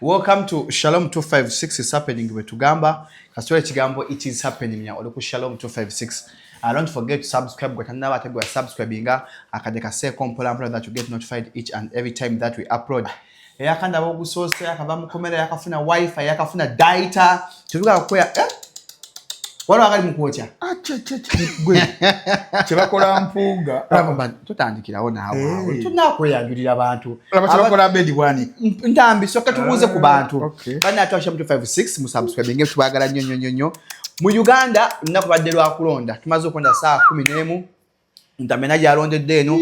Welcome to Shalom 256 is happening with Tugamba. Kaswele Chigambo, it is happening ya oluku Shalom 256. Don't forget to subscribe. Gwatanaba tegwa subscribing akadeka se kompola that you get notified each and every time that we upload. Yakanda bogusose yakava mukomera yakafuna wifi yakafuna data. Tuvuga kwa walo akali mukocha. Gwe. Chebakola mpuga. Tutandikirawo nawe. Tunakweyagirira abantu. Abakola bedi bwani. Ntambi soka tubuze ku bantu. Bana atwasha mu 256 mu subscribing tubagala nnyo. Mu Uganda nakubadde lwa kulonda. Tumaze okonda saa 10 ntamena yalondedde eno.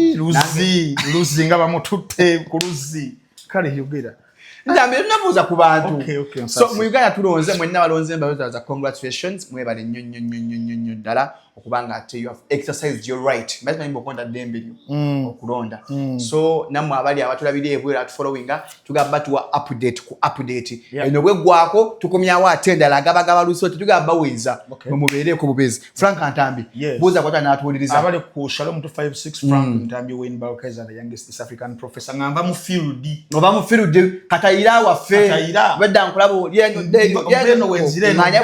Luzi nga bamututte ku luzi. Kale yogera. Ndambe tunabuza ku bantu. Okay, so mu Uganda tulonze mwenna balonze mbazo za congratulations mwebale nnyo dala okubanga ate you have exercised your right. Mbazima nimbo konda dembe okulonda. So namwe abali abatulabire ebwera at followinga tugamba tuwa update. Eno bwe gwako tukomyawo atenda agaba lusoti tugamba weza mumubeere ko bubezi. Frank Ntambi buza kwata natuliriza abali ku Shalom 256 Frank Ntambi Wayne Balkaiza the youngest East African professor ngamba mu field katayira waffe wedda nkulabo yeno wenzire wenganya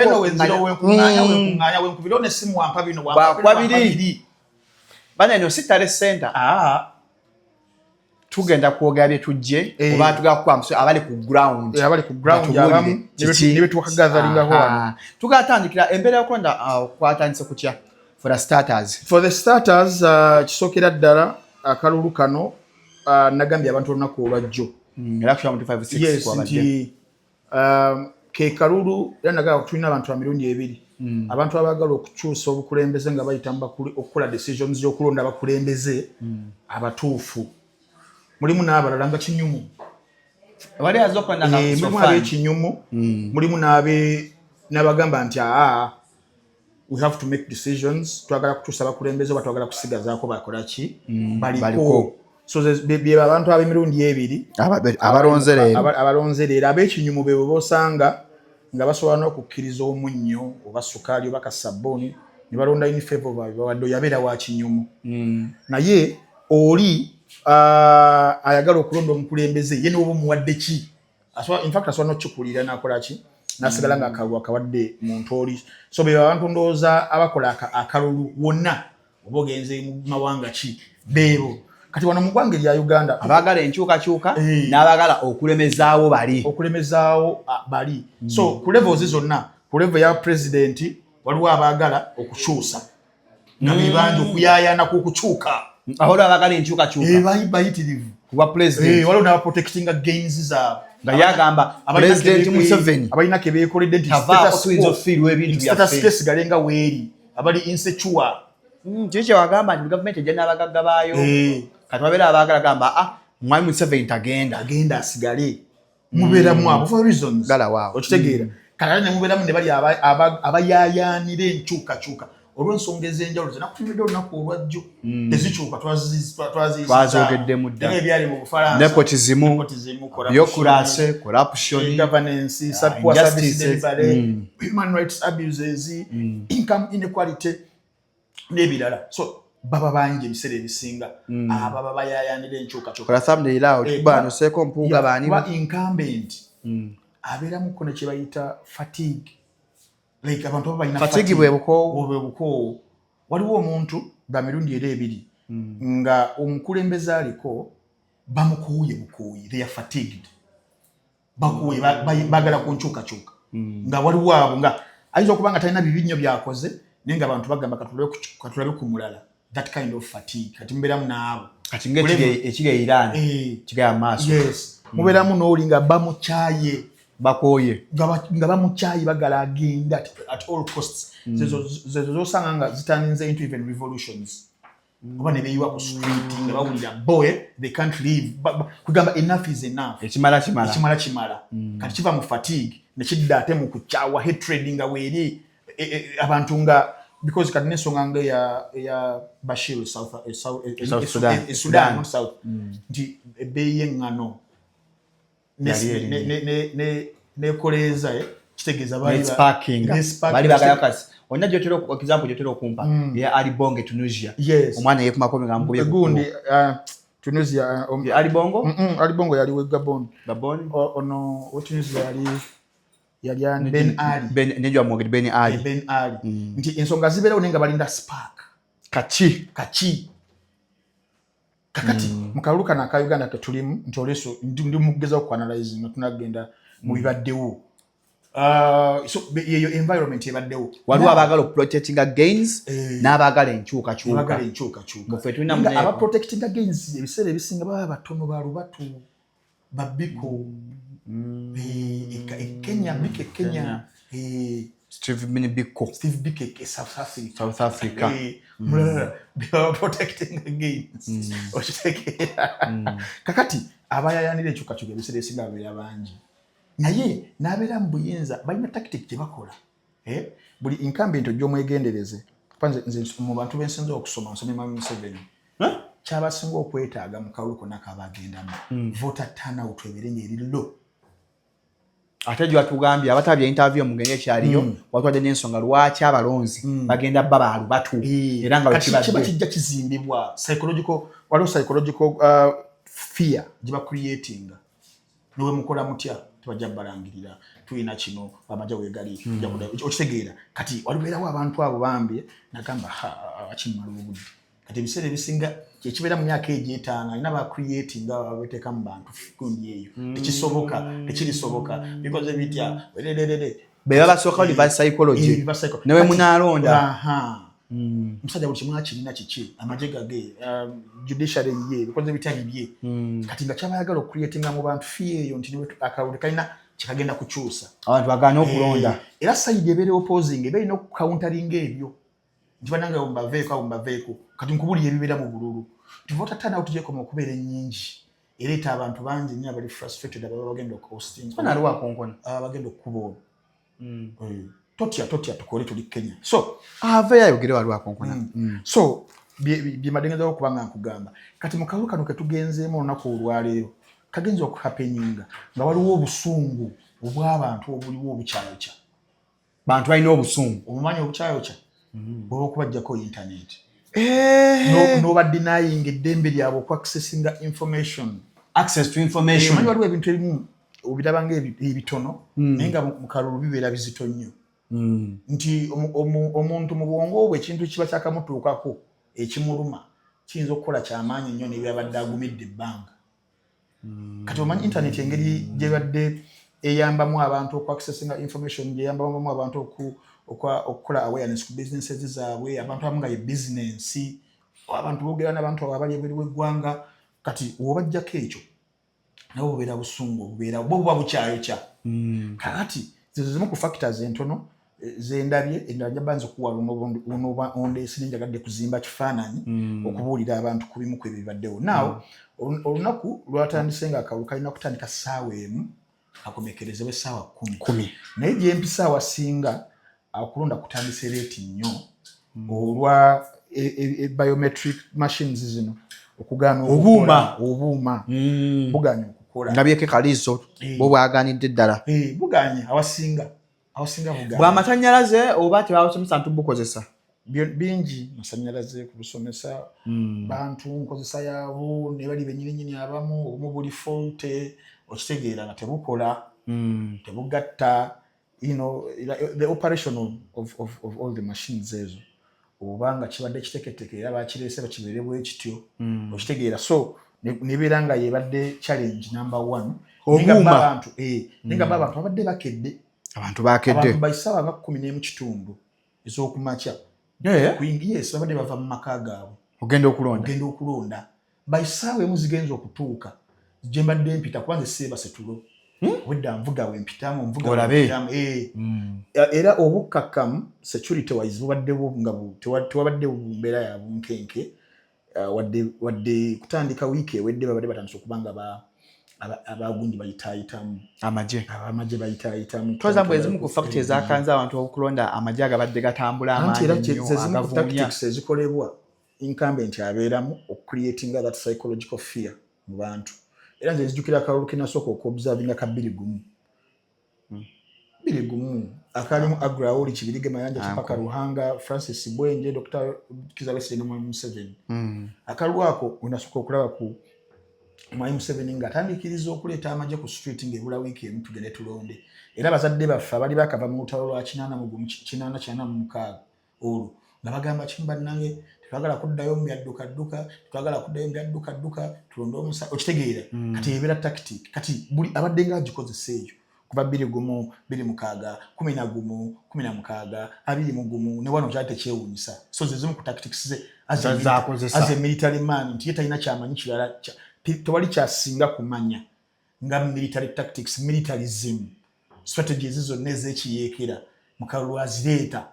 wenkubirone simu wampa bino kwabiri bana eno sitale center tugenda kwogera bye tujje oba tugakwamso abali ku ground abamu nibe tukagazalinga ho tugatandikira embera yokonda kwatandise kutya for the starters kisokera ddala akalulu kano nagambye abantu olunaku olwajjo Election 256 kwa badde ke kalulu yanaga tulina abantu 2 abantu abagala okukyusa obukulembeze nga bayitamba okukola decisions y'okulonda abakulembeze abatuufu mulimu n'abalala nga kinyumu wali azokwenda nga mulimu ab'ekinyumu mulimu n'abagamba nti we have to make decisions twagala kukyusa abakulembeze oba twagala kusigazaako bakola ki baliko so bye abantu ab'emirundi ebiri abalonzerera ab'ekinyumu be bosanga nga basobola n'okukkiriza omunnyo oba sukaali oba kasabbuuni ne balonda in favor bawadde yabeera wa kinyumu naye oli ayagala okulonda omukulembeze ye n'oba omuwadde ki in fact asobola n'okikulira n'akola ki n'asigala nga akalulu akawadde muntu oli so be abantu ndowooza abakola akalulu wonna oba ogenze mu mawanga ki beebo kati wano mu ggwanga lya Uganda abagala enkyukakyuka n'abagala okulemezaawo bali so ku levels zonna ku level ya president waliwo abagala okukyusa nga bibanja okuyaayana kukukyuka aho abagala enkyukakyuka bayitirivu kuba president waliwo n'aba protecting gains zaabwe nga yagamba president Museveni abalina ke beekoledde nti status case galenga weeri abali insecure kiki wagamba nti government ejja n'abagagga baayo kati wabeera abagala gamba mwami Museveni agenda asigale mubeeramu abo for reasons okitegeera kati ne mubeeramu ne bali abayaayaanira enkyukakyuka olw'ensonga ez'enjawulo zenakutumidde olunaku olwajjo ezikyuka twazogeddemu dda ebyali mu Bufalansa nepotism bureaucracy corruption governance poor service delivery human rights abuses income inequality n'ebirala so baba bangi ebiseera ebisinga ababa bayayanira enkyukakyuka kola thumbnail awo kibano seko mpuga bani kuba incumbent abeera muko ne kibayita fatigue like abantu baba balina fatigue bwebuko waliwo omuntu bamirundi era ebiri nga omukulembeze aliko bamukuuye bukuuyi they are fatigued bakuuye bagala ku nkyukakyuka nga waliwo abo nga ayinza okuba nga talina bibinnyo byakoze naye nga abantu bagamba katulabe ku mulala that kind of fatigue kati mubeeramu n'abo kati ekiga Iran kiga amaaso mubeeramu n'oli nga bamukyaye bakooye nga bamukyaye bagala agenda at all costs zezo zosanga nga zitaninze into even revolutions oba ne beeyiwa ku street nga bawulira boy they can't live kugamba enough is enough ekimala kati kiva mu fatigue ne kidda ate mu kukyawa hatred nga weeri abantu nga because kati n'ensonga nga ya Bashir Sudan nti ebbeeyi y'eŋŋano nekoleeza kitegeeza bali bagayakasi onna gyotera example gyotera okumpa ya Ali Bonge Tunisia omwana yeekumako nga mukubye gundi Tunisia Ali Bongo Ali Bongo yali we Gabon ono Tunisia yali Ben Ali nejwa mwogedi Ben Ali nti ensonga zibeerawo nenga balinda spark kachi kakati mukalulu kana ka Uganda ke tulimu nti oleso ndi mugezaho ku analyze no tunagenda mu bibaddewo so yeyo environment ebaddewo waliwo abaagala protecting against n'abaagala enkyuka muffe tulina aba protecting against ebiseera ebisinga baba batono ba lubatu babiko Kenya Steve Biko South Africa they are protecting against kakati abayayanira enkyuka ebiseera ebisinga babeera bangi naye n'abeera mu buyinza balina tactic gye bakola buli incumbent ojja omwegendereze nze mu bantu bensinza okusoma nsomye Mwami Museveni kyabasinga okwetaaga mu kalulu konna kabagendamu voter turnout ebeere ng'eri low ate gye batugambye abatabya interview mu ngeri ekyaliyo watwadde n'ensonga lwaki abalonzi bagenda baba alubatu era nga kiba kijja kizimbibwa psychological fear gye bacreatinga niwe mukola mutya tebajja balangirira tulina kino amajja weegali okitegeera kati walibeerawo abantu abo bambye nagamba akimala obudde kati ebiseera ebisinga kyekibeera mu myaka egy'etaano alina bacreatinga babeteeka mu bantu gundi eyo tekirisoboka bikoze bitya beba basooka reverse psychology newe munaalonda musajja buli kimu akirina kiki amagye gage judiciary ye bikoze bitya bibye kati nga kyabayagala okucreatinga mu bantu fie eyo nti akalulu kalina kikagenda kukyusa abantu bagaana okulonda era side ebeere opposing eba erina okucounteringa ebyo nti banange mbaveeko kati nkubulira ebibeera mu bululu nti voter turnout gyekoma okubeera ennyingi ereeta abantu bangi nnyo abali frustrated ababa bagenda okuhosting bagenda okukuba totya tukole tuli Kenya so aveyo ayogere waliwo akonkona so byemadengeza okuba nga nkugamba kati mu kalulu kano ketugenzeemu olunaku olwaleero kagenza okuhapeninga nga waliwo obusungu obw'abantu obuliwo obukyayokya bantu balina obusungu obumanyi obukyayokya bw'oba okubajjako internet n'oba denying eddembe lyabwe okuaccessinga access to information manyi waliwo ebintu ebimu obiraba ng'ebitono naye nga mu kalulu bibeera bizito nnyo nti omuntu mu bwongo bwe ekintu kiba kyakamutuukako ekimuluma kiyinza okukola kyamaanyi nnyo nebyabadde agumidde ebbanga kati omanyi internet engeri gyebadde eyambamu abantu okuaccessinga information gyeyambamu abantu okukola awareness ku businesses zaabwe abantu abamu nga ye business abantu boogera n'abantu abali ebweru w'eggwanga kati wobajjako ekyo nabo bubeera busungu buba bukyayokya kakati zizo zimu ku factors entono zendabye endala jabanza okuwala ondeesi nenjagadde kuzimba kifaananyi okubuulira abantu ku bimu kwebibaddewo naawe olunaku lwatandise nga akalulu kalina kutandika ssaawa emu akomekerezebwa essaawa 10 naye gyempisa awasinga akulonda kutandise leeti nnyo olwa biometric machines zino okugaana obuuma buganya okukola ndabyeko kalizo bo bwaganidde ddala buganya awasinga buganya bw'amasannyalaze oba tebawusomesa ntu bukozesa bingi masannyalaze kubusomesa bantu nkozesa yaabo ne bali bennyininyini abamu obumu buli fault okitegeera nga tebukola tebugatta the operation of all the machines ezo obanga kibadde kiteketeke era bakireese bakibeere bwe kityo okitegeera so nebeera nga yebadde challenge number 1 ninga abantu babadde bakedde abantu baisaawa nga 10:30 ez'okumakya yes babadde bava mu maka gaabwe ogenda okulonda baisaawa emu zigenza okutuuka gye mbadde mpita kubanze seebase tulo wedda nvuga wempitamu era obukkakkamu security wise bubaddewo nga tewabaddewo mbeera ya bunkenke wadde kutandika wiiki ewedde babadde batandise okuba nga abagundi bayitaayitamu amagye bayitaayitamu twazambu ezimu ku factor ezakanza abantu okulonda amagye agabadde gatambula amaanyi tactics ezikolebwa incumbent abeeramu okucreatinga that psychological fear mu bantu era nze nzijukira akalulu kenasooka okuobservinga ka 2 akalimu Agraoli Kibirige Mayanja Kipaka Ruhanga Francis Bwenje Dr. Kizza Besigye ne Mwami Museveni akalulu ako unasooka okulaba Mwai Museveni nga atandikiriza okuleeta amagye ku street ng'ebula wiiki emu tugende tulonde. Era abazadde baffe abali bakava mu lutalo lwa 896 olwo nga bagamba kimba nange twagala kuddayo mu byadduka twagala kuddayo mu byadduka tulonde omusa okitegeera kati ebera tactic kati buli abadde nga agikoze eyo kuba 21 26 11 16 21 ne wano kyate kyewunyisa so zizimu ku tactics ze as a military man nti yeta ina kyamanyi kirala tewali kyasinga kumanya nga military tactics militarism strategies zonna ez'ekiyeekera mukalulu azireta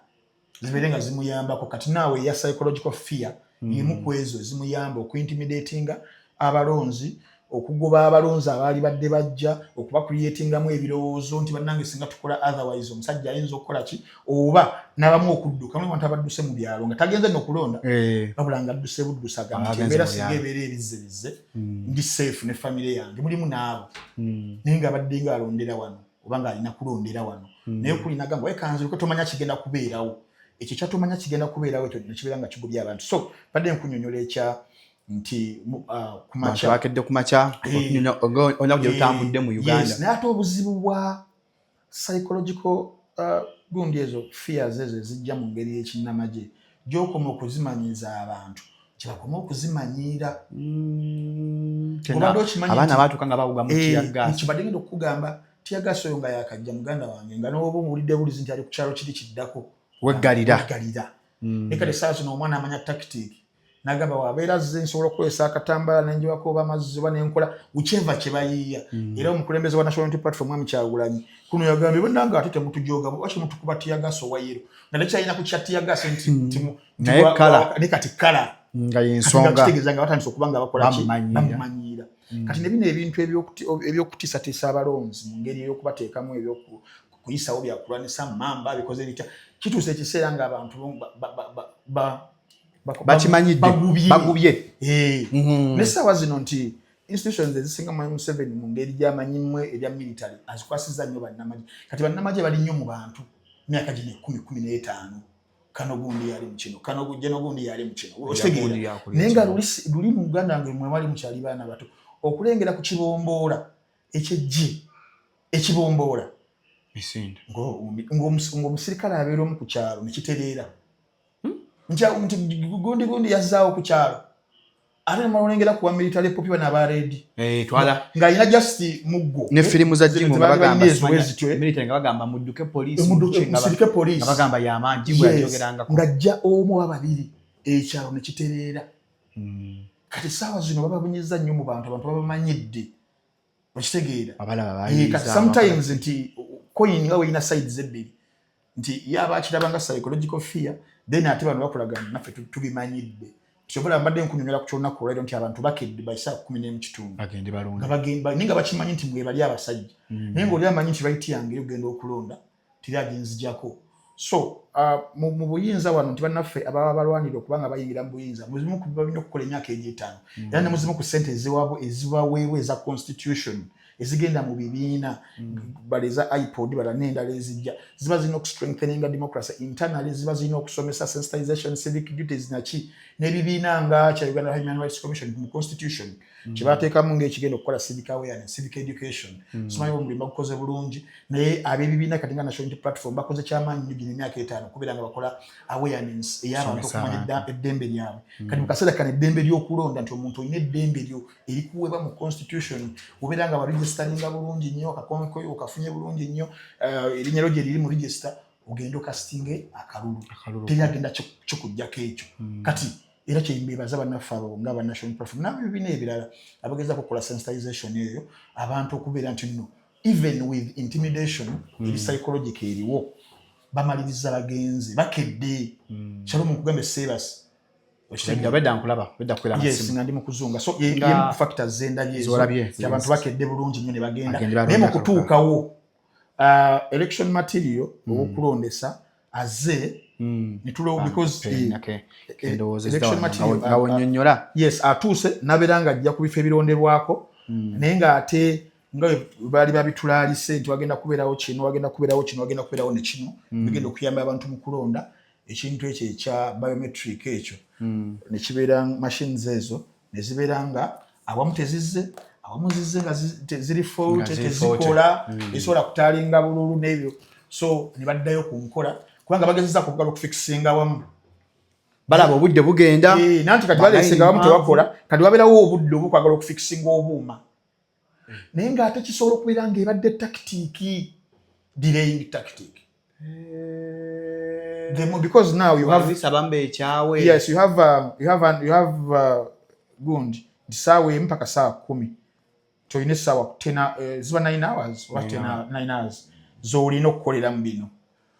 ziberenga zimuyambako kati naawe ya psychological fear yimu kwezo zimuyamba okuintimidatinga abalonzi okugoba abalonzi abali badde bajja okuba creatingamu ebirowoozo nti bannange singa tukola otherwise omusajja ayinza okukola ki oba n'abamu okudduka mwe bantu abadduse mu byalo nga tagenze n'okulonda wabula nga adduse buddusa gamba nti embeera singa ebeera ebizze ndi safe ne famire yange mulimu naabo naye nga abadde nga alondera wano oba nga alina kulondera wano naye kulina gamba wekanziruko tomanya kigenda kubeerawo ekyo kyatomanya kigenda kubeerawo ekyo nekibeera nga kigobya abantu so badde nkunyonyola ekya nti kumacha bakedde kumacha onya kujja utambudde mu Uganda yes naye ate obuzibu bwa psychological gundi ezo fears ezo zijja mu ngeri y'ekinnamagye gy'okoma okuzimanyiza abantu kyebakoma okuzimanyiira abaana baatuuka nga bawuga mu tiyaggaasi kibadde ngenda okukugamba tiyaggaasi oyo nga yakajja muganda wange nga n'oba omulidde bulizi nti ali ku kyalo kiri kiddako weggalira ekale saa zino omwana amanya tactic nagamba wabeera zze nsobola okukozesa akatambala nenjiwako oba amazzi oba nenkola ukyeva kye bayiiya era omukulembeze wa National Unity Platform Mwami Kyagulanyi kuno yagambye bwennanga ate temutujoga waki mutukuba tiyaggaasi owayiro nga tekyalina kukya tiyaggaasi nti naye kala ne kati kala nga yensonga kitegeeza nga batandise okuba nga bakola ki bamumanyiira kati ne bino ebintu ebyokutiisatiisa abalonzi mu ngeri ey'okubateekamu ebyokuyisawo byakulwanisa mamba bikoze bitya kituuse ekiseera nga abantu bagubye n'essaawa zino nti institutions ezisinga Mwai Museveni mu ngeri gy'amanyimu ebya military azikwasizza nnyo bannamagye kati bannamagye bali nnyo mu bantu myaka gino 10-15 kano gundi yali mu kino kano gundi yali mu kino okitegeera naye nga luli mu Uganda nga mwe bali mukyali baana bato okulengera ku kibomboola ekyejje ekibomboola ng'omusirikale abeera omu ku kyalo ne kitereera nti gundi yazzaawo ku kyalo ate nemalolengera kuwa military popi bana abaredi nga alina just muggo ne firimu za jingo nga bagamba military nga bagamba mudduke poliisi musirike poliisi nga bagamba y'amangi bwe yayogerangako ng'ajja omu ababiri ekyalo ne kitereera kati saawa zino bababunyizza nnyo mu bantu babamanyidde okitegeera kati sometimes nti coin nga weeyina sides ebbiri nti yaba akiraba nga psychological fear then ate bano bakolagana naffe tubimanyidde kyobola mbadde nkunyonyola ku kyolunaku olwaliro nti abantu bakedde by 10:30 naye nga bakimanyi nti mwe bali abasajja naye ng'oli amanyi nti baiti yange ogenda okulonda tiri agenzijjako so mu buyinza wano nti bannaffe ababa balwanira okubanga bayingira mu buyinza muzimu balina okukola emyaka egy'etaano era ne muzimu ku ssente ezibaweebwa eza constitution ezigenda mu bibiina baleza iPod bala n'endala ezijja ziba zirina okustrengtheninga democracy internally ziba zirina okusomesa sensitization civic duties naki n'ebibiina nga kya Uganda Human Rights Commission mu constitution kyebateekamu ng'ekigenda okukola civic awareness civic education simanyi omulimu bagukoze bulungi naye ab'ebibiina kati nga National Unity Platform bakoze kyamaanyi nnyo gino emyaka 5 kubeera nga bakola awareness ey'abantu okumanya eddembe lyabwe kati mu kaseera kano eddembe ly'okulonda nti omuntu olina eddembe lyo erikuweebwa mu constitution obeera nga baregistaringa bulungi nnyo akakonkoyo okafunye bulungi nnyo erinnya lyo gye liri mu register ogenda okasitinge akalulu teri agenda kyokujjako ekyo kati era kyembeebaza bannaffe abo nga aba National Platform n'abibiina ebirala abagezaako okukola sensitization eyo abantu okubeera nti nno even with intimidation eri psychological eriwo bamaliriza bagenzi bakedde kyalo mu kugamba seebasi bedda nkulaba bedda kukwera amasimu yes nga ndi mu kuzunga so yemu factors zendabye ezo abantu bakedde bulungi nnyo ne bagenda naye mu kutuukawo election material okulondesa azze nitulo because election material yes atuuse nabeera nga ajja ku bifo ebironderwako naye nga ate nga bali babitulaalise nti wagenda kubeerawo kino wagenda kubeerawo kino wagenda kubeerawo ne kino bigenda okuyamba abantu mu kulonda ekintu ekyo ekya biometric ekyo ne kibeera machines ezo ne zibeera nga awamu tezizze awamu zizze nga ziri fault tezikola esobola kutalinga bululu n'ebyo so ne baddayo ku nkola kubanga bagezezza kugala okufikisinga awamu balaba obudde bugenda nanti kati baleesenga awamu tewakola kati wabeerawo obudde obukwagala okufikisinga obuuma naye ng'ate kisobola okubeera ng'ebadde tactic delaying tactic because now you have yes you have gundi sawa mpaka saa 10 toyine sawa 10 ziba 9 hours what 9 hours zolina okukolera mu bino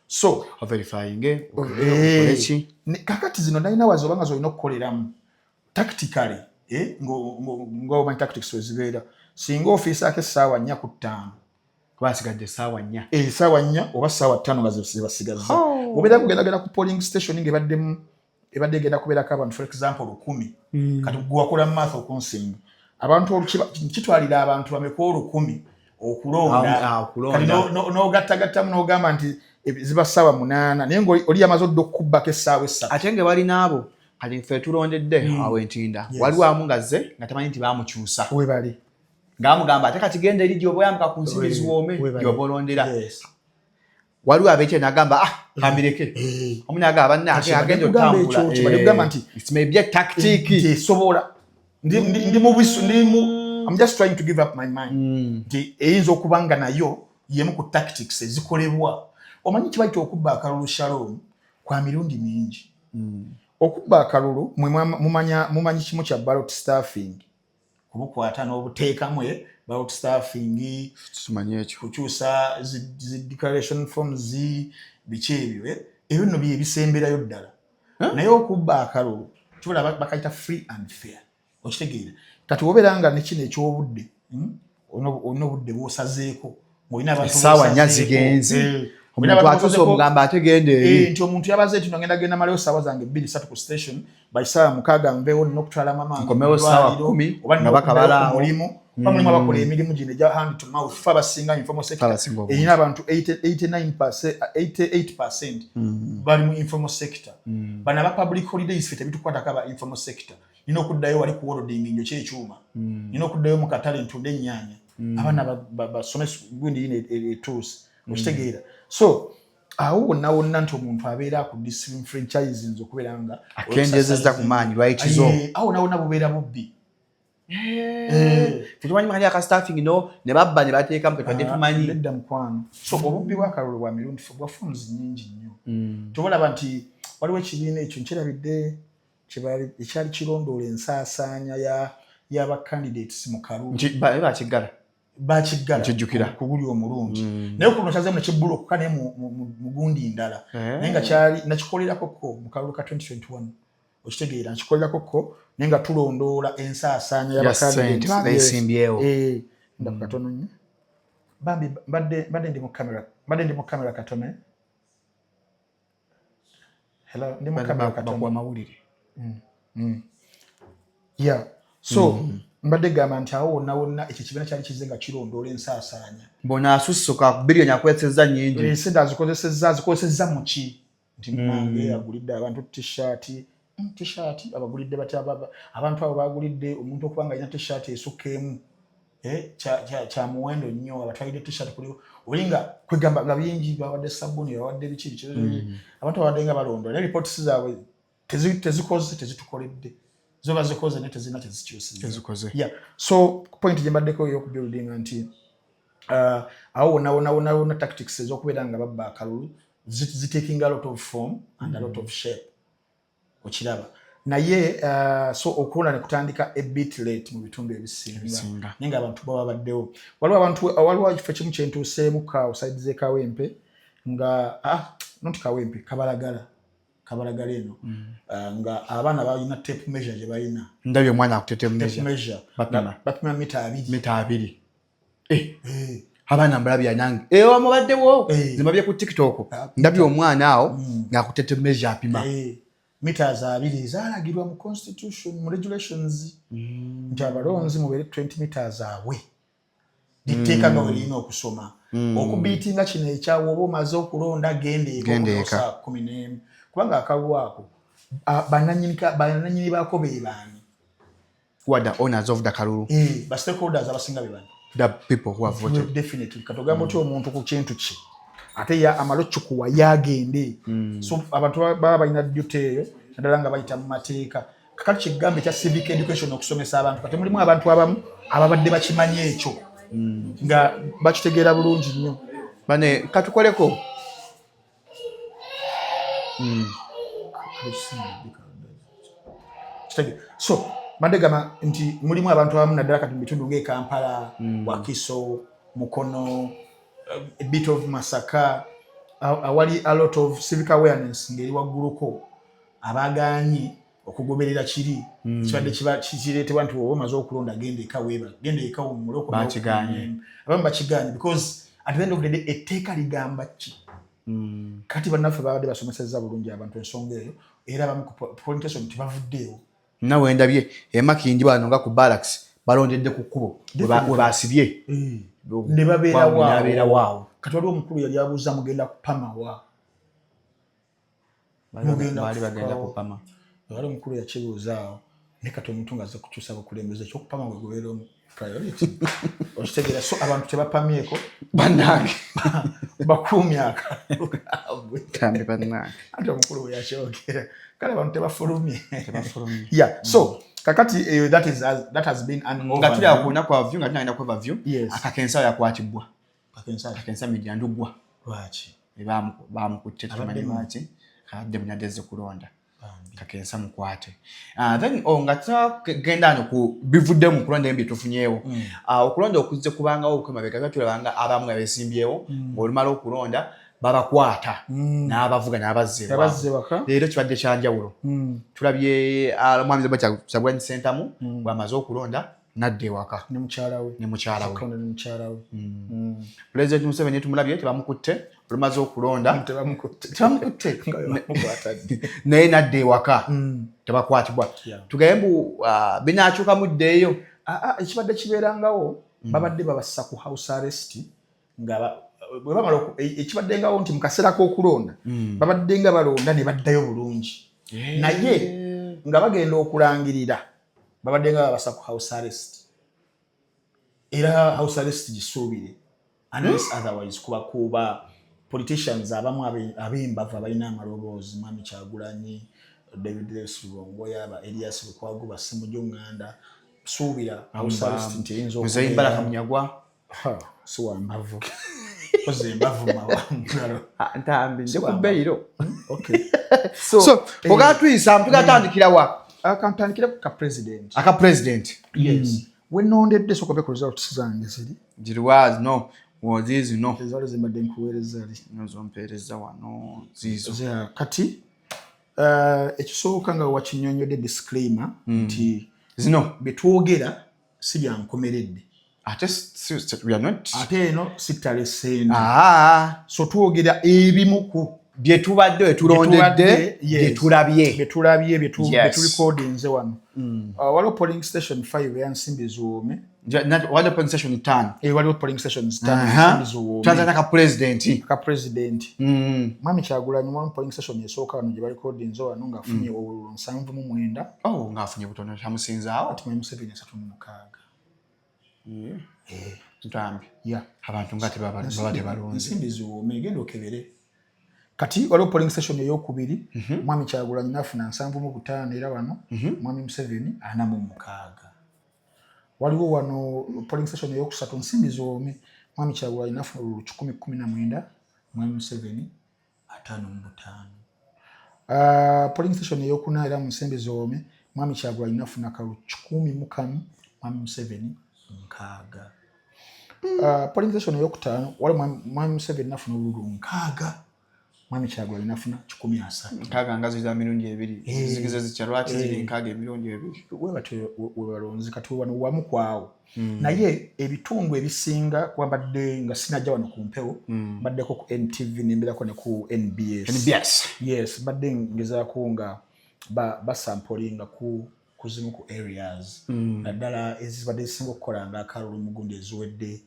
so verifying kakati zino 9 hours obanga zolina okukoleramu tactically ngo my tactics wezibeera singa office ake sawa 4 ku 5 kubasigadde sawa 4 sawa 4 oba sawa 5 nga zibasigaza obera kugenda ku polling station ngebaddemu ebadde genda kubeerako abantu for example 10 kati gwakola math okunsinga abantu kitwalira abantu bamekolo 10 okulonda kati n'ogattagattamu n'ogamba nti ziba sawa 8 naye ng'oli amaze okubbako essaawa 3 ate nga bali naabo kati ffe tulondedde awo entinda waliwo amu ngazze nga tamanyi nti baamukyusa webali ng'amugamba ate kati genda eri gy'oba oyambuka ku nsimbi ziwoome gy'oba olondera waliwo abeekye n'agamba kambireke omu n'agamba bannange agenda otambula nti it may be a tactic esobola ndi mu bisu I'm just trying to give up my mind nti eyinza okuba nga nayo yemu ku tactics ezikolebwa omanyi kibayita okubba akalulu Shalom kwa mirundi mingi okubba akalulu mumanyi kimu kya ballot staffing kubukwata n'obuteekamu ballot staffing tumanyi ekyo kukyusa zi declaration forms biki ebyo nno byebisemberayo ddala naye okubba akalulu kibola bakayita free and fair okitegeera kati wobeera nga nekino ekyobudde olina obudde bwosazeeko ng'olina abantu essaawa 4 zigenze omuntu atuuse omugamba ategende eri nti omuntu yabaze nti nogenda genda malayo ssaawa zange 2-3 ku station bakisaawa 6 nveewo nina okutwala mama nkomewo ssaawa 10 nga bakabala mulimu bamulimu abakola emirimu gino egya hand to mouth fe abasinga informal sector erina abantu 88% bali mu informal sector bano aba public holidays fe tebitukwatako aba informal sector nina okuddayo wali ku wording njo kyekyuma nina okuddayo mu katale ntunda ennyaanya abaana basomesa gundi yina etools okitegeera so awo wonna nti omuntu abeera ku disenfranchising okubeera nga akendezezza ku maanyi lwayikizo awo nawonna bubeera bubbi tetumanyi mali aka staffing no ne babba ne bateekamu ketwadde tumanyi nedda mukwano so obubbi bw'akalulu bwa mirundi bwa forms nnyingi nnyo tobalaba nti waliwo ekibiina ekyo nkirabidde ekyali kirondoola ensaasaanya y'aba candidates mu kalulu bakiggala ku buli omulungi naye kuno kyaze mu kibbula okuka naye mu gundi ndala naye nga kyali nakikolerako mu kalulu ka 2021 okitegeera nakikolerako naye nga tulondoola ensaasaanya y'abakandidatesimbyeo ndaku katono nnyo bambi mbadde ndi mu kamera katono hello ndi mu kamera katono mawulire yeah so mbadde gamba nti awo wonna ekyo kibiina kyali kize nga kirondoola ensaasaanya mbona asusuka bilioni akwesezza nnyingi sente azikozesezza mu ki nti mmange agulidde abantu t-shirt abagulidde batya abantu abo bagulidde omuntu okuba nga alina t-shirt esukka emu kya muwendo nnyo abatwalidde t-shirt kuli olinga kwegamba nga bingi bawadde sabuni bawadde biki abantu bawadde nga balondola naye reports zaabwe tezikoze tezitukoledde zoba zikoze ne tezina tezikyusiza yeah so point gye mbaddeko y'okubuildinga nti awo wonna tactics ez'okubeera nga babba akalulu zitaking a lot of form and a lot of shape okiraba naye so okulonda ne kutandika a bit late mu bitundu ebisinga naye ng'abantu baba baddewo waliwo ekifo kimu kyentuuseemu kaawo saidi z'ekawempe nga not kawempe kabalagala eno nga abaana balina tape measure gye balina ndabye omwana akutete measure bapima mita 2 abaana mbalabya nange wamubaddewo zimabye ku TikTok ndabye omwana awo ng'akutete measure apima meters 2 zalagirwa mu constitution mu regulations nti abalonzi mubeere 20 meters awe liteeka nga welina okusoma okubiitinga kino ekyawo oba omaze okulonda gendeeka 11 kubanga akalulu ako bananyini baako be baani who are the owners of the Kalulu? Ba stakeholders abasinga be bano. The people who have voted. Definitely. Katogamba oti omuntu ku kintu ki. Ate ya amalochukuwa yagende. So abantu baba balina duty eyo nadala nga bayita mu mateeka. Kakati kigambe kya civic education okusomesa abantu. Kati mulimu abantu abamu ababadde bakimanye ekyo. Nga bakitegeera bulungi nnyo. Bane katukoleko. So madegama nti mulimu abantu abamu naddala kati mu bitundu ng'e Kampala, Wakiso, Mukono, a bit of Masaka, awali a lot of civic awareness ngeri wagguluko abagaanyi okugoberera kiri kibadde kireetebwa nti oba omaze okulonda genda eka wumuloko abamu bakigaanye because at the end of the day etteeka ligamba ki kati bannaffe babadde basomesezza bulungi abantu ensonga eyo era abamu ku politician tebavuddeewo nawe ndabye Makindi bano nga ku barracks balondedde ku kkubo we basibye ne babeera waawo kati waliwo omukulu yali abuuza mugenda kupama wa bali bagenda kupama wali omukulu yakibuuzaawo ne kati omuntu ng'azze kukyusa bukulembeze ekyokupama we gubeera priority okitegeera so abantu tebapamyeko bannange bakuumya akalulu tambe bannange ate omukulu we yakyogera kale abantu tebafulumye yeah so kakati that has been an nga tuli akuuna kwa view nga tunaenda kwa view akakensa yakwatibwa akakensa mijandugwa lwaki bamukutte tumanyi lwaki kadde munyadeze kulonda kakensa mukwate then nga tugenda ano ku bivudde mu kulonda ebyo tufunyeewo okulonda okuzze kubangawo okwemabega byatulabanga abamu abesimbyewo ng'olumala okulonda babakwata n'abavuga n'abazze waka leero kibadde kyanjawulo tulabye mwami Zebba Kyagulanyi Ssentamu bw'amaze okulonda nadda ewaka ne mukyala we President Museveni tumulabye tebamukutte olumaze okulonda tebamukutte naye nadda ewaka tebakwatibwa tugaye mbu binaakyuka muddeeyo ekibadde kibeerangawo babadde babassa ku house arrest nga bwe bamala ekibaddengawo nti mu kaseera k'okulonda babadde nga balonda ne baddayo bulungi naye nga bagenda okulangirira babadde nga babassa ku house arrest era house arrest gisuubire unless otherwise kuba politicians abamu ab'embavu abalina amaloboozi Mwami Kyagulanyi David Lwongoya aba Elias Lukwago Ssemujju Nganda suubira house arrest nti eyinza Muzeeyi Baraka Munyagwa si wambavu koze mbavu mawangalo ntambi nje ku bbeiro okay so ogatuyisa mtugatandikira wa akantandikira ku president yes when nondedde sokobe ku results zange ziri jirwazi no wozizi no ezalo zimbadde nkuweereza ali nozo mpeereza wano zizo kati ekisooka nga wakinyonyodde disclaimer nti zino betwogera si byankomeredde we are not ate eno sitale sente so twogera ebimu ku byetubadde wetulondedde byetulabye beturecordinze wano waliwo polling station 5 eya Nsimbi Zuume waliwo polling station 5 waliwo polling stations 5 Nsimbi Zuume twazana ka president Mwami Kyagulanyi mu polling station esooka wano gye barecordinze wano ng'afunye obululu 79 ng'afunye butono tamusinzaawo ati Mwami Museveni 36 ntambi abantu nga tebaba tebalonze Nsimbi Zuume egenda okebere kati waliwo polling station eyokubiri Mwami Kyagulanyi nafuna 75 era wano Mwami Museveni 46 waliwo wano polling station eyokusatu Nsimbi Zuume Mwami Kyagulanyi nafuna 119 Mwami Museveni 55 polling station eyokuna era mu Nsimbi Zuume Mwami Kyagulanyi nafuna 114 Mwami Museveni 6 polling station eyokutaano waliwo Mwami Museveni nafuna 6 Mwami Kyagulanyi nafuna 13 nkaaga ngazi za mirundi ebiri zigize zikyalwaki ziri nkaaga emirundi ebiri webalonzi kati wano wamu kwawo naye ebitundu ebisinga kwabadde nga sinajja wano ku mpewo baddeko ku NTV nemberako ne ku NBS yes badde ngezaako nga basampolinga kuzimu ku areas naddala ezibadde zisinga okukola nga Kalulu Mugundi eziwedde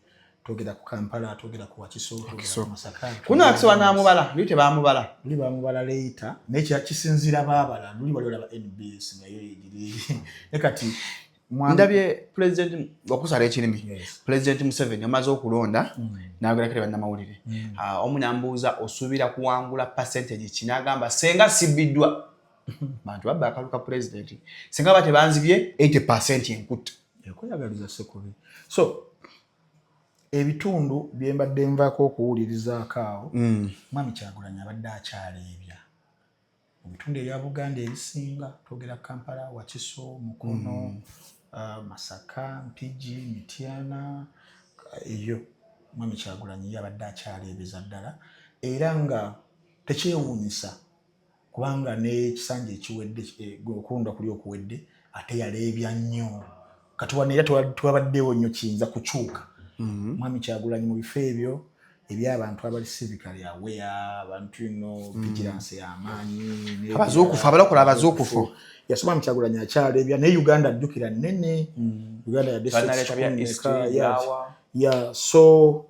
togera ku Kampala togera ku Wakiso togera ku Masaka kuno akisoba namubala lite bamubala luli bamubala later naye kisinzira babala luli wali olaba NBS naye egiri nekati ndabye president okusala ekirimi president Museveni amaze okulonda n'agerakira bannamawulire omu n'ambuuza osuubira kuwangula percentage ki n'agamba senga sibiddwa bantu babba akaluka president senga bate banzibye 80% enkutta yakoyagaliza sekubi so ebitundu bye mbadde nvaako okuwulirizaako awo Mwami Kyagulanyi abadde akyaleebya mu bitundu ebya Buganda ebisinga twogera Kampala, Wakiso, Mukono, Masaka, Mpigi, Mityana eyo Mwami Kyagulanyi yabadde akyaleebeza ddala era nga tekyewuunyisa kubanga n'ekisanja ekiwedde okulonda kuli okuwedde ate yaleebya nnyo kati wano era twabaddewo nnyo kiyinza kukyuka Mwami Kyagulanyi mu bifo ebyo eby'abantu abali civically aware abantu vigilance y'amaanyi abazuukufu abalokola abazuukufu yasoma Mwami Kyagulanyi akyaleebya ne Uganda ajjukira nnene Uganda ya so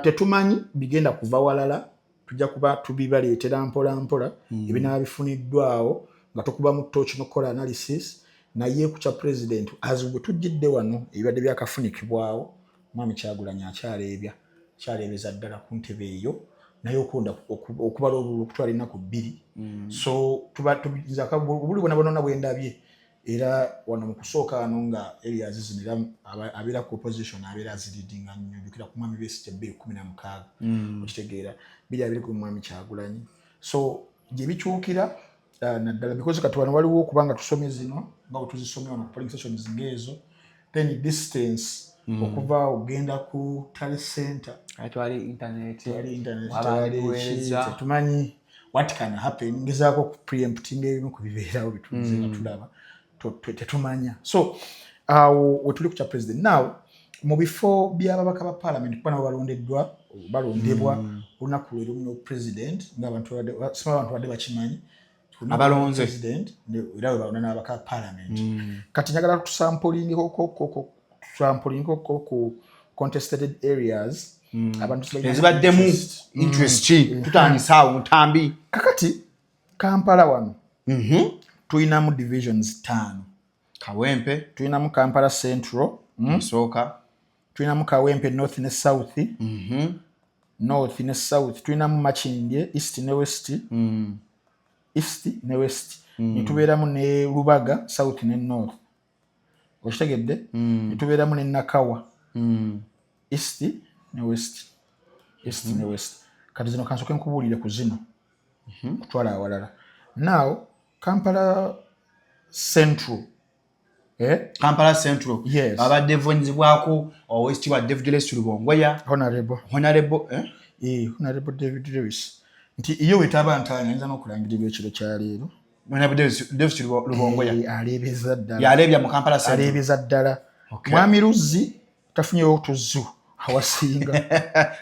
tetumanyi bigenda kuva walala tujja kuba tubibaleetera mpola mpola ebinaba bifuniddwawo nga tukuba mu ttooki n'okukola analysis naye ku kya president azubwe tujjidde wano ebibadde byakafunikibwawo Mwami Kyagulanyi akyaleebya kyaleebeza ddala ku ntebe eyo naye okulonda okubala okutwala ennaku 2 so tubinza obuli bwona bwonna bwendabye era wano mu kusooka wano nga areas zino abeera ku opposition abeera aziridinga nnyo jukira ku Mwami Besigye 2016 okitegeera biri abiri ku Mwami Kyagulanyi so gye bikyukira naddala because kati wano waliwo okubanga tusomye zino nga bwe tuzisomye wano ku polling stations ng'ezo then distance okuva ogenda ku Tally Center twali internet tumanyi what can happen ngezaako ku preempting ebimu ku bibeerawo bitunze nga tulaba tetumanya so we tuli ku kya president now mu bifo by'ababaka ba parliament kuba nabo balondebwa olunaku lwe lumu president ng'abantu badde bakimanyi abalonze president era we balonda n'ababaka ba parliament kati njagala tusampulinga ku contested areas abantu ezibaddemu interest tutandisaawo mutambi kakati Kampala wano tuyinamu divisions 5 Kawempe tuyinamu Kampala Central Soka tuyinamu Kawempe North ne South North ne South tuyinamu Makindye East ne West East ne West nitubeeramu ne Lubaga South ne North okitegedde nitubeeramu ne Nakawa East ne West ne West kati zino kansoke nkubuulire ku zino kutwala awalala now Kampala Central Kampala Central yes abadde vunzibwako owekitiibwa David Lewis Lubongoya honorable David Lewis nti iyo wetaba ntaanya ayinza n'okulangirirwa ekiro kya leero David Lubongoya aleebeza ddala yaleebya mu Kampala Central aleebeza ddala Mwami Luzzi tafunyeyo tuzzu awasinga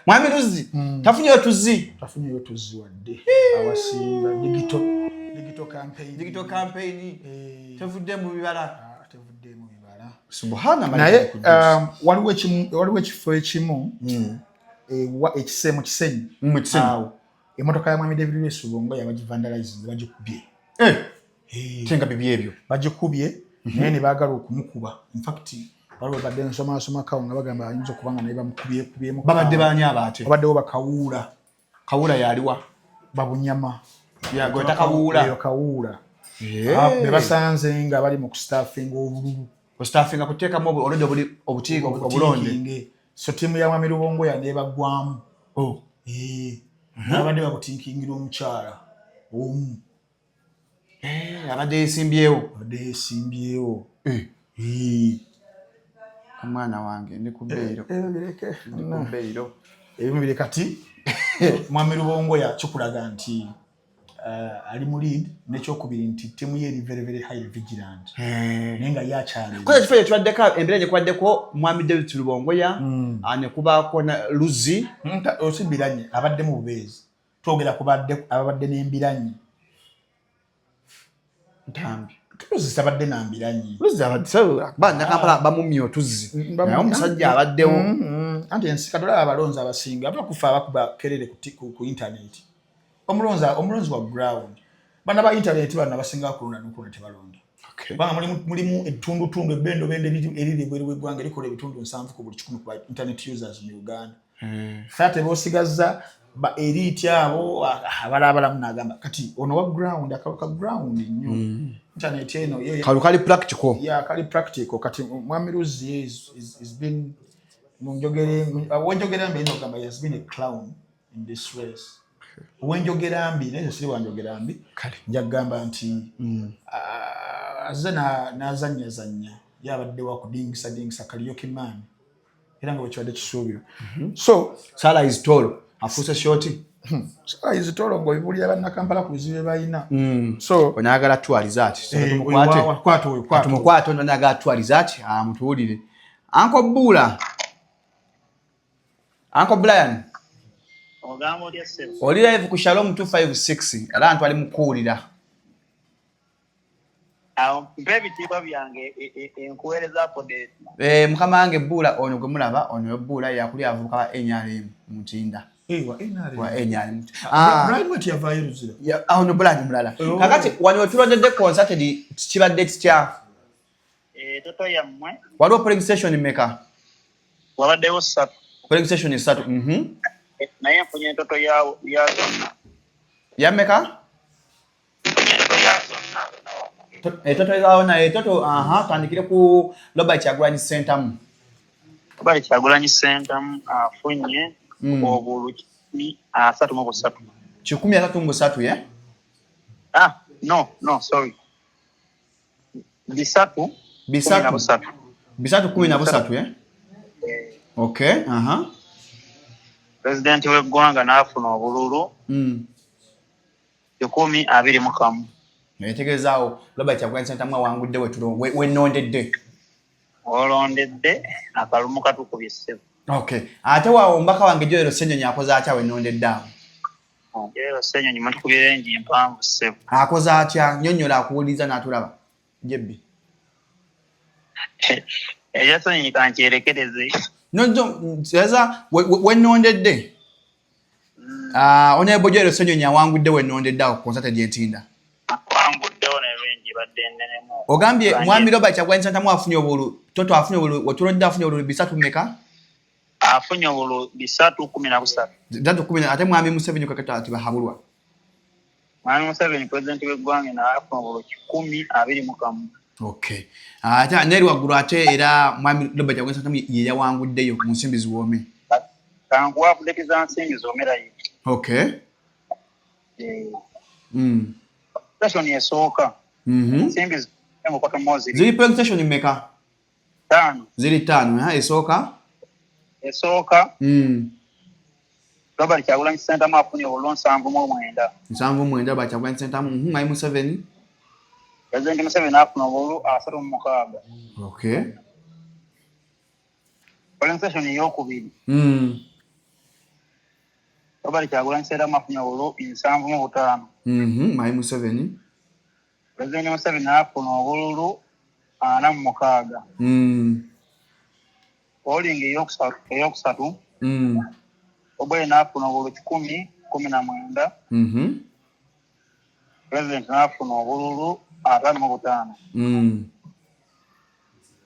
Mwami Luzzi tafunyeyo tuzzi wadde awasinga digital campaign tevudde mu bibala subhanallah naye waliwo ekifo ekimu ekiseemu kisenyi awo emotoka ya Mwami David Lewis Lubongoya bagivandalize bagikubye tenga bibi ebyo bagikubye naye ne baagala okumukuba in fact waliwo badde nsoma kawo nga bagamba ayinza okubanga naye bamukubyekubyemu babadde baani abaate babaddewo bakawuula yaliwa babunyama yagweta kawuula be basanze nga bali mu kustaffinga obululu ostaffinga kuteekamu obutiiko obulonde so tiimu ya Mwami Lubongoya nebagwamu abadde babutinkingira omukyala omu abadde yesimbyewo omwana wange ndi ku bbeero ebimu bire kati Mwami Lubongoya kikulaga nti ali mu lead n'ekyokubiri nti ttiimu ye eri very very high vigilant naye nga yakyaleebya kola ekifo ekyo embeera gye kubaddeko Mwami David Lubongoya ne kubaako Luzzi osibiranye abadde mu bubeezi twogera ababadde n'embiranyi ntambi Luzzi abadde n'ambiranyi Kampala bamumye otuzzi naye omusajja abaddewo anti ensi katolaba abalonzi abasinga abakufa abakuba kerere ku internet omulonzi wa ground bana ba internet bana basinga kulonda n'okulonda tebalonda Okay. Banga mulimu etundu ebendo eriri bweri w'eggwanga erikola ebitundu 7 ku buli 10 ku internet users mu Uganda. Fate bosigaza ba elite abo abalabalamu nagamba kati ono wa ground akaloka ground nnyo. Internet eno ye kali practical. Yeah, kali practical kati Mwami Luzi is been Wenjogerambi ino gamba has been a clown in this race. Wenjogerambi nezo siri Wenjogerambi njagamba nti azana nazanya yabadde wa kudingisa Karaoke man era nga bwe kisuubiro. So Sala is tall afuse shorty. Sala is tall ngo ibuli abanna Kampala ku bizibe bayina. So onagala twaliza ati tumukwate onagala twaliza ati mutuwulire. Uncle Brian oli live ku Shalom 256 era ntwali mukuulira. Baby tiba byange enkuwereza update. Mukama wange Bula ono gwe mulaba ono Bula yakuli avuka wa NRM Mutinda. Wa NRM. Wa NRM. Brian what ya virus. Ya ono Bula ndi mulala. Kakati wano tulondedde concert kibadde kitya? Toto yammwe. Waliwo polling station mmeka? Wabaddewo 3. Polling station 3. Naye mfunye toto ya zonna. Ya mmeka? Toto yaona toto tandikire ku Robert Kyagulanyi Center mu. Robert Kyagulanyi Center afunye obulu 3 13 ye? No, sorry. Bisatu 13 ye? Okay, President w'eggwanga n'afuna obululu 21. Netegeezaawo Robert Kyagulanyi Center mwa wangudde wenondedde. Olondedde akalumu katukubye 7. Okay. Ate waawo mbaka wange Joero Ssenyonyi akoze atya wenondedde awo? Joero Ssenyonyi mutukubye renji empanvu 7. Akoze atya? Nnyonnyola akuwuliza n'atulaba. Jebbi. Eya Ssenyonyi kankyerekereze. Seza wenondedde. Honorable Joero Ssenyonyi awangudde wenondedde awo ku konsate gy'entinda. Ogambye Mwami Robert Kyagulanyi Center afunye obulu toto afunye obulu otulodde afunye obulu 3 mmeka? Afunye obulu 313. 310 ate Mwami Museveni kakata ati bahabulwa. Mwami Museveni president w'eggwanga n'afuna obulu 21. Okay. Ate neri waggulu ate era Mwami Robert Kyagulanyi Center ye yawanguddeyo mu nsimbi ziwoome. Kankuwa update za nsimbi zoomera yi. Okay. Station yesooka. Nsimbi z'emukoto mozi. Ziri polling station mmeka? 5. Ziri 5 esooka? Esooka. Robert Kyagulanyi Center afunye obulu 79. 79 Robert Kyagulanyi Center Mwami Museveni. President Museveni afuna obulu 36. Okay. Polling station ey'okubiri. Robert Kyagulanyi Center afunye obulu 75. Mwami Museveni. President Museveni afuna obululu 46. Polling eyokusatu. Oboye n'afuna obululu 1019. President n'afuna obululu 55.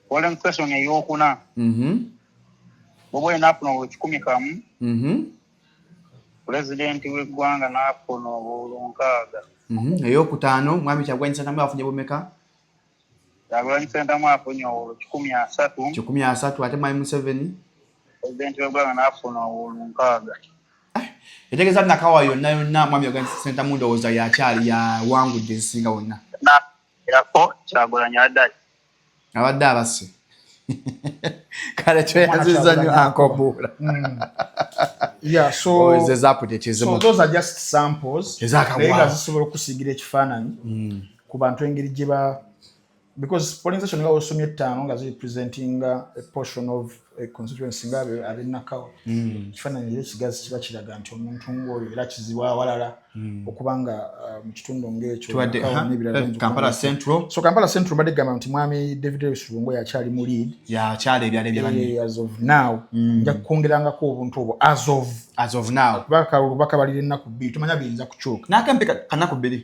Polling station ey'okuna. Oboye n'afuna obululu 11. President w'eggwanga n'afuna obululu 6. Ey'okutaano Mwami Kyagulanyi Center afunye bumeka? Kyagulanyi Center afunye obululu 13. 13 ate Mwami Museveni. President w'eggwanga n'afuna obululu 6. Etegeeza nakawa yonna Mwami Kyagulanyi Center ndowooza yakyali yawangudde ensinga wonna. Erako Kyagulanyi abadde abase. Kale tweyanziza nnyo Uncle Bula. Yeah, so those are just samples. Nga zisobola okusigira ekifaananyi ku bantu engeri gye ba because polling station nga osomye 5 nga ziri presenting a portion of a constituency nga ab'Nakawa. Ekifaananyi ekigazi kiba kiraga nti omuntu ng'oyo era kiziwa walala okubanga mu kitundu ng'ekyo Kampala Central. So Kampala Central badde gamba nti Mwami David Lusungo yakyali mu lead. Yakyali ebyalo ebyabanne. As of now. Nja kwongerangako obuntu obwo as of now. Bakabalira ennaku 2 tumanya biyinza kukyuka. N'akampe kanaku 2.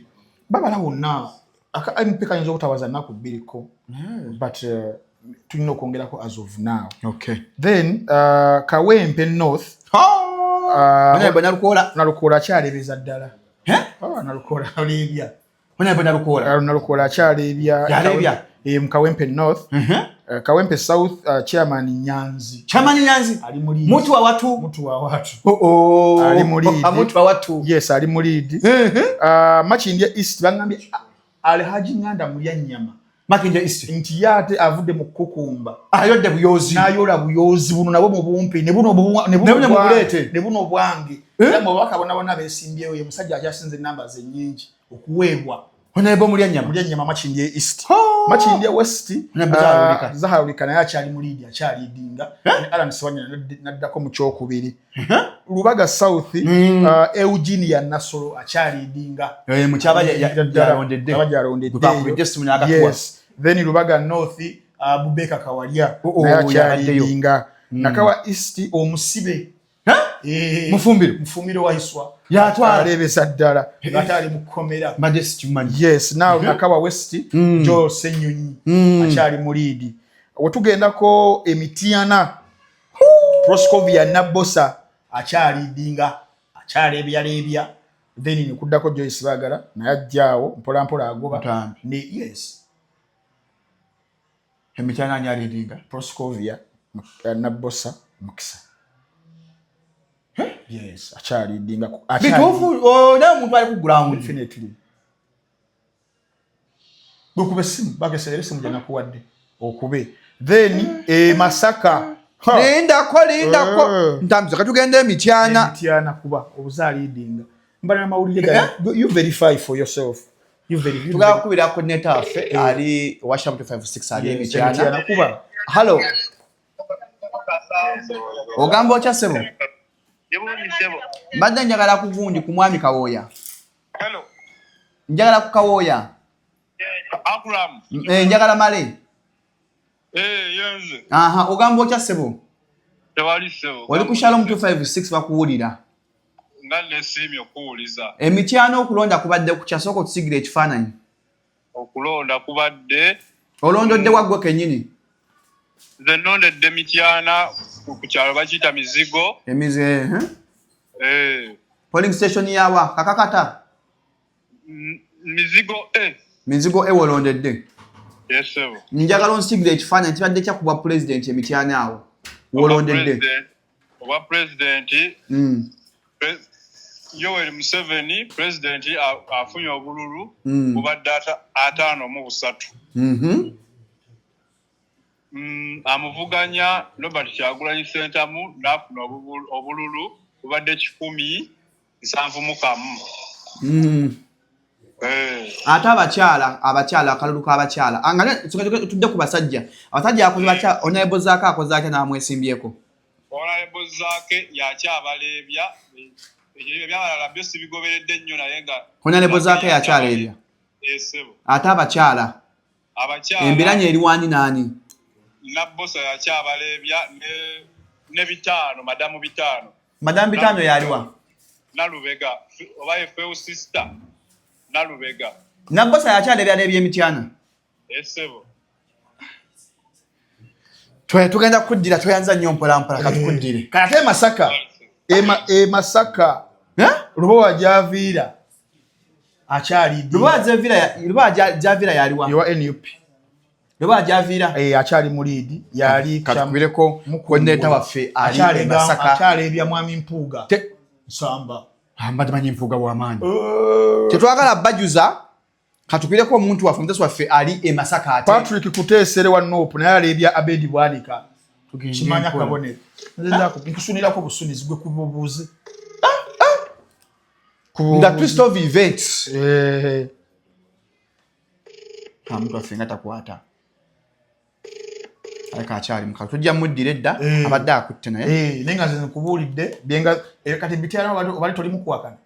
Babala wonna aka MP kanyinza okutawaza nnaku 2 but tulina okwongerako as of now. Okay. Then Kawempe North Nalukoola akyaleebeza ddala. Nalukoola aleebya. Nalukoola akyaleebya mu Kawempe North. Kawempe South Chairman Nyanzi. Ali mu lead. Mutu wa watu. Ali mu lead. Mutu wa watu. Yes, ali mu lead. Makindye East bangambye Alhaji Nganda mulya nnyama. Makindye East. Nti yate avudde mu kukumba. Ayodde buyozi. N'ayola buyozi buno nabo mu bumpi ne buno bwange. Era mu babaka bonna beesimbyewo ye musajja akyasinze ennamba ze nnyingi okuweebwa. Onayebo mulya nnyama Makindye East. Makindye West Zaharulika naye akyali mu lead akyalidinga. Alan Sewanya naddako mu kyokubiri. Lubaga South Eugenia Nasolo akyalidinga. Mu kyaba yalondedde. Yes. Then Lubaga North Bubeka Kawalya naye akyalidinga. Nakawa East Omusibe Mufumiro waiswa alebesa ddala atali mukomera. Yes, now Nakawa West Joel Senyonyi akyali mu lead. Wetugendako Emitiana Proscovia Nabosa akyalidinga akyalebyalebya. Then nikuddako Joyce Bagala naye ajjaawo mpolampola agoba ne yes Emitiana anyalidinga Proscovia Nabosa Mukisa. Yes, akyalidinga bituufu na muntu ali ku ground definitely. Bukube simu bagesere simu jana kuwadde okube. Then Masaka lindako ntambuza katugenda Emitiana kuba obuzalidinga mbana mawulire you verify for yourself. Tugakubirako netafe ali Washam 256 ali Emitiana kuba. Hello ogamba okyasebo mbadde njagala kuvundi ku mwami Kawooya. Hello. Njagala ku Kawooya. Akram. Njagala male. Yenze. Ogamba okyasebo. Tewali sebo. Oli ku Shalom 256 bakuwulira. Ngale simi okuwuliza. Emitiana okulonda kubadde ku kyasoko tusigire ekifaananyi. Okulonda kubadde. Olondodde waggwe kennyini. Nze nondedde Emitiana ku kyalo bakiyita Mizigo. Polling station yawa kakakata. Mizigo wolondedde. Yes sir. Njagala onsigire ekifaananyi kibadde kyakubwa president Emitiana awo. Wolondedde. Oba president Yoweri Museveni president afunye obululu kubadde 5-3. Amuvuganya Robert Kyagulanyi Ssentamu n'afuna obululu kubadde 10-7. Ate abakyala akalulu k'abakyala angane tudde ku basajja abasajja akoze batya Honorable Zaake akoze atya n'amwesimbyeko. Honorable Zaake yakyabaleebya ebyabalala byose bigoberedde nnyo naye nga Honorable Zaake yakyaleebya. Ate abakyala embiranye eri wani nani Nabosa yakyabaleebya ne Bitano Madamu Bitano yaliwa Nalubega oba efeu sister Nalubega Nabosa yakyaleebya Emitiana. Esebo tugenda kuddira toyanza nnyo mpolampola katukuddire kate Masaka Masaka Lubowa Javiira akyali Lubowa Javiira yaliwa yowa NUP Lubowa Javiira akyali mu lead yali katukubireko konneta waffe ali Masaka akyaleebya mwami Mpuuga Nsamba manyi Mpuuga w'amaanyi tetwagala bajuza katukubireko omuntu waffe omutesi waffe ali Masaka ate Patrick Kuteesere wa Nopu naye aleebya Abedi Bwanika kimanya kabonero nkusunirako busunizi gwe kububuuze nga twist of events omuntu waffe nga takwata aleka akyali mukalo tujja muddira edda abadde akutte naye naye nga nze nkubuulidde byenga kati Emitiana obali toli mukwakana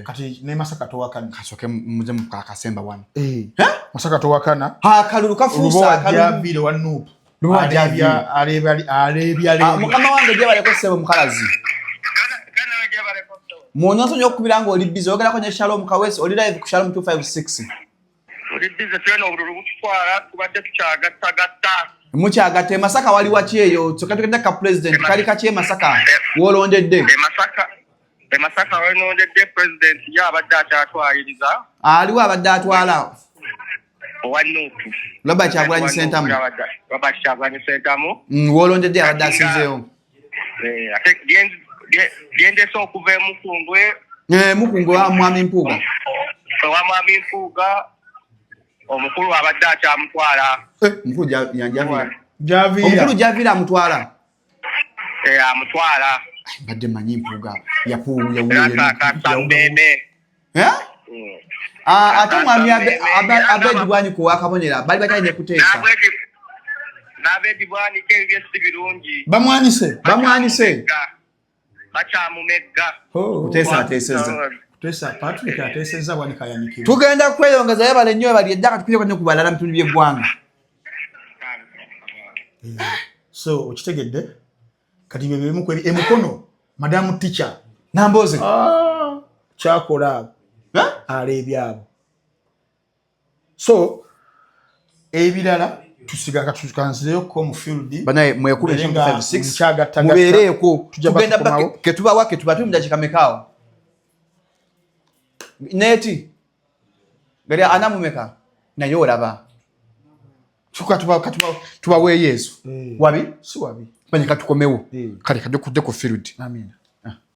kati ne Masaka towakana kasoke muze mukakasemba wano Masaka towakana akalulu kafuusa akalulu wa Nuupu aleebya mukama wange gye baleko ssebo mukalazi mwonyo nsonyi okukubira nga oli bizi oyogerako ne Shalom Kawesi oli live ku Shalom 256 tuli bize twena obululu butwala tubadde tukyagattagatta. Mukyagatta Masaka wali waki eyo kyokka tugenda ka president kali kaki Masaka wolondedde? Masaka wolondedde president ya abadde akyatwaliriza. Aliwo abadde atwala. Owanuupu. Robert Kyagulanyi Ssentamu. Wolondedde abadde asinzeewo. Ate lyendese okuva Mukungwe. Mukungwe wa Mwami Mpuuga. Omukulu abadde akyamutwala. Mukulu Javira. Omukulu Javira amutwala. Amutwala. Badde manyi Mpuuga yapuuya ate omwami Abedi Bwanika owakabonera bali batalina kuteesa. N'Abedi Bwanika ebyo si birungi. Bamwanise. Bakyamumegga. Kuteesa Patrick ateesezza Bwanika yanyikirwa. Tugenda kweyongeza yebale nnyo bali eddaka tukireko ne kubalala mu bitundu by'eggwanga. So okitegedde kati bye bimu kweri emukono Madamu Teacher Namboze kyakola aleebyabo. So ebirala tusiga katukanzireyo ko mu field banaye mwekube 56 mubeereko tugenda ketubawa ketubatu dakika mekao neti gari anamumeka naye olaba tubawe Yesu wabi si wabi banyika tukomewo kale kadde ku field. Amina.